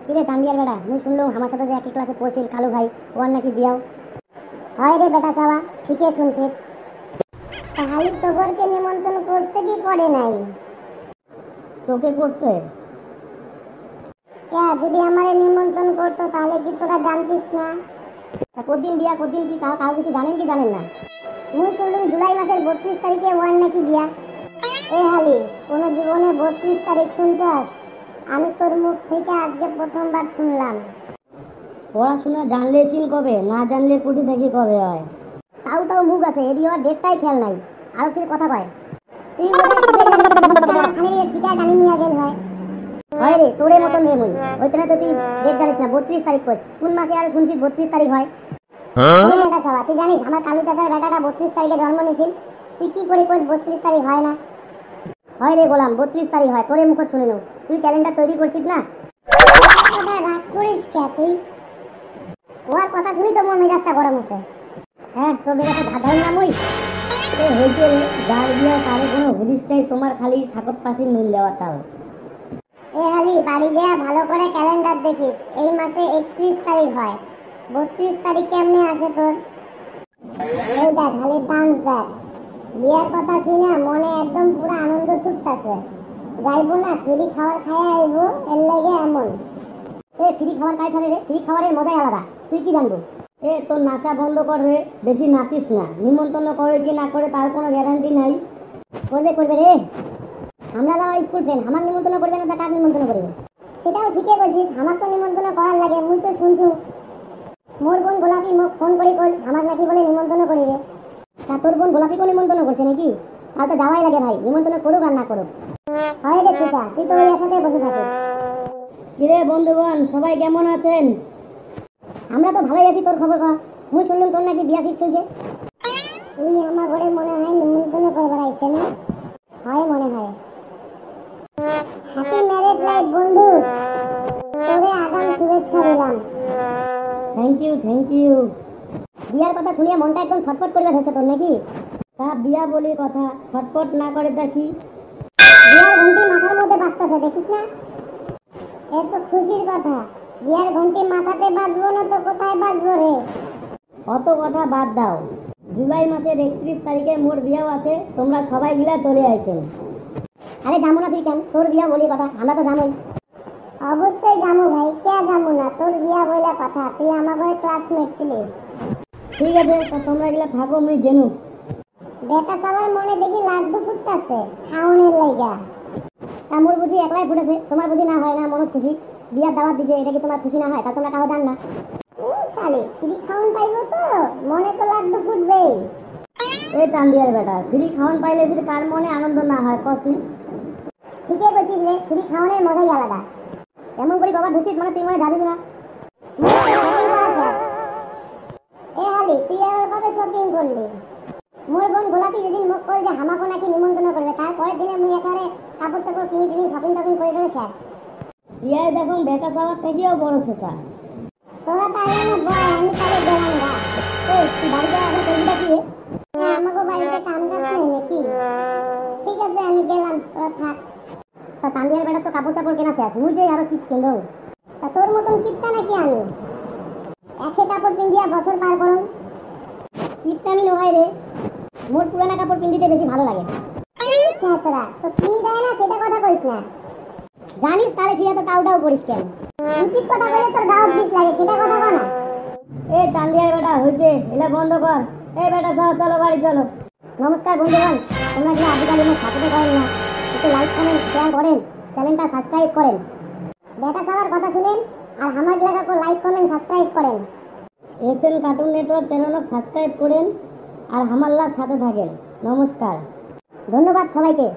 কিরে চান্দিয়ার বেটা, মুই শুনলাম আমার সাথে যে একই ক্লাসে পড়ছিল কালু ভাই, ওর নাকি বিয়াও হয় রে বেটা সাবা। ঠিকই শুনছে। তাই তোকে নিমন্ত্রণ করতে কি করে নাই? তোকে করছে? যদি আমারে নিমন্ত্রণ করতো তাহলে কি তোরা জানতিস না? কতদিন বিয়া, কতদিন কি, কাউ কিছু জানেন কি জানেন না? মুই শুনলাম জুলাই মাসের 32 তারিখে ওয়ান নাকি বিয়া। এ হালি, কোন জীবনে 32 তারিখ শুনছস? আমি তোর মুখ থেকে আজকে প্রথমবার শুনলাম। পড়াশোনা জানলে সিল কবে, না জানলে কুটি থেকে কবে হয়। তাও মুখ আছে, এদি ওর ডেটটাই খেয়াল নাই। আর কি কথা কয়? তুই খালি টিকা টানি নিয়ে গেল হয়। হয় রে, তোরে মতন রে মুই। ওইখানে তো তুই ডেট জানিস না, 32 তারিখ কইস। কোন মাসে আর শুনছি 32 তারিখ হয়? বেটা সাবা, তুই জানিস আমার কালু চাচার বেটাটা 32 তারিখে জন্ম নিয়েছিল? তুই কি করে কইস 32 তারিখ হয় না? হয় রে গোলাম, 32 তারিখ হয়, তোরে মুখে শুনে নাও। তুই ক্যালেন্ডার তৈরি করছিস না? রাগ করিস কে তুই? ওর কথা শুনি তো মোর মেজাজটা গরম হচ্ছে। হ্যাঁ, তোর মেজাজে ধাঁধাই না মুই। হইতে যার বিয়া তারে কোনো হুদিসটাই তোমার খালি সাকত পাখির নুন দেওয়া তাও। এ হালি, বাড়ি যা ভালো করে ক্যালেন্ডার দেখিস। এই মাসে 31 তারিখ হয়, 32 তারিখ কেমনে আসে তোর? ওই দেখ, খালি ডান্স দেখ। বিয়ার কথা শুনে মনে একদম পুরো আনন্দ ছুটতাছে। যাইবো না, ফ্রি খাবার খাইয়া আইবো, এর লাগে এমন। ফ্রি খাবার খাই থাকে রে, ফ্রি খাবারের মজাই আলাদা। তুই কি জানবো? তোর নাচা বন্ধ কর রে, বেশি নাচিস না। নিমন্ত্রণ করে কি না করে তার কোনো গ্যারান্টি নাই। করবে রে। আমরা যাওয়া স্কুল ফ্রেন্ড, আমার নিমন্ত্রণ করবে না, তা কার নিমন্ত্রণ করবে? সেটাও ঠিকই বলছিস, আমার তো নিমন্ত্রণ করার লাগে। মুই তো শুনছু মোর বোন গোলাপি মুখ ফোন করে কই আমার নাকি বলে নিমন্ত্রণ করিবে। তা তোর বোন গোলাপিকে নিমন্ত্রণ করছে নাকি? তাহলে তো যাওয়াই লাগে ভাই, নিমন্ত্রণ করুক আর না করুক। হয় রে চুচা, তুই তো ওই সাথে বসে থাকিস। কিরে বন্ধুগণ, সবাই কেমন আছেন? আমরা তো ভালোই আছি, তোর খবর কর। মুই শুনলাম তোর নাকি বিয়া ফিক্সড হয়েছে। তুই আমার ঘরে মনে হয় নিমন্ত্রণ করবার আইছে না? হয় মনে হয়। হ্যাপি ম্যারেড লাইফ বন্ধু, তোরে আগাম শুভেচ্ছা দিলাম। Thank you. বিয়ার কথা শুনিয়া মনটা একদম ছটফট করে ধরছে তোর নাকি? তা বিয়া বলি কথা, ছটফট না করে তা কি? বিয়ার ঘন্টি মাথার মধ্যে বাজতেছে, দেখিস না? এত খুশির কথা। বিয়ার ঘন্টি মাথাতে বাজবো না তো কোথায় বাজবো রে? অত কথা বাদ দাও। জুলাই মাসের 31 তারিখে মোর বিয়াও আছে, তোমরা সবাই গিলা চলে আইছেন। আরে যাবো না তুই কেন? তোর বিয়া বলি কথা, আমরা তো জানোই। অবশ্যই যাবো ভাই, কে যাবো না? তোর বিয়া বইলা কথা, তুই আমার ঘরে ক্লাসমেট ছিলিস। ঠিক আছে, তা তোমরা গিলা থাকো, মুই গেনু। বেটা সবার মনে দেখি লাড্ডু ফুটতাছে খাওনের লাইগা। মোর বুঝি একলাই ফুটেছে, তোমার বুঝি না হয় না মনত খুশি? বিয়ার দাওয়াত দিছে, এটা কি তোমার খুশি না হয়? তা তোমরা কাহো জান না? শালি, ফ্রি খাওন পাইবো তো মনে তো লাড্ডু ফুটবেই। চান্দিয়ার বেটা, ফ্রি খাওন পাইলে যদি কার মনে আনন্দ না হয় কসি? ঠিকই বলছিস রে, ফ্রি খাওয়ানোর মজাই আলাদা। এমন করে বাবা দূষিত মানে তুই মনে যাবি না? এ হালি, তুই আবার কবে শপিং করলি? মোর বোন গোলাপি যেদিন মুখ করে যে হামাকো নাকি নিমন্ত্রণ করবে, তারপরের দিনে মুই একেবারে কাপড় চাপড় কিনে শপিং করে শেষ। ইয়াই দেখুন বেটা পাওয়ার থেকেও বড় শেষা। তোরা তাহলে না বয়, আমি তাহলে গেলাম গা। তুই বাড়িতে এখন কোনটা কি? আমাকে বাড়িতে কাম কাজ নেই নাকি? ঠিক আছে, আমি গেলাম, তোরা থাক। তা চান্দিয়ার বেটা তো কাপড় চাপড় কেনা শেষ, মুই যে আরো কিট কিনবো। তা তোর মতন কিটটা নাকি আমি? একে কাপড় পিন্ধিয়া বছর পার করুন। কিটটা আমি নয় রে, মোর পুরানা কাপড় পিন্ধিতে বেশি ভালো লাগে। আচ্ছা, তো তুই দেয় না সেটা কথা কইস না। জানিস তাহলে ফিরে তো টাউটাও করিস কেন? উচিত কথা বলে তোর গাও বিষ লাগে, সেটা কথা কও না। চান্দিয়ার বেটা হইছে, এলা বন্ধ কর। বেটা চলো বাড়ি চলো। নমস্কার বন্ধুগণ, তোমরা কি আজকাল আমার সাথে করেন না? একটু লাইক কমেন্ট শেয়ার করেন, চ্যানেলটা সাবস্ক্রাইব করেন। বেটা সবার কথা শুনেন আর আমার এলাকাকে লাইক কমেন্ট সাবস্ক্রাইব করেন। এসএন কার্টুন নেটওয়ার্ক চ্যানেলও সাবস্ক্রাইব করেন আর আমার সাথে থাকেন। নমস্কার, ধন্যবাদ সবাইকে।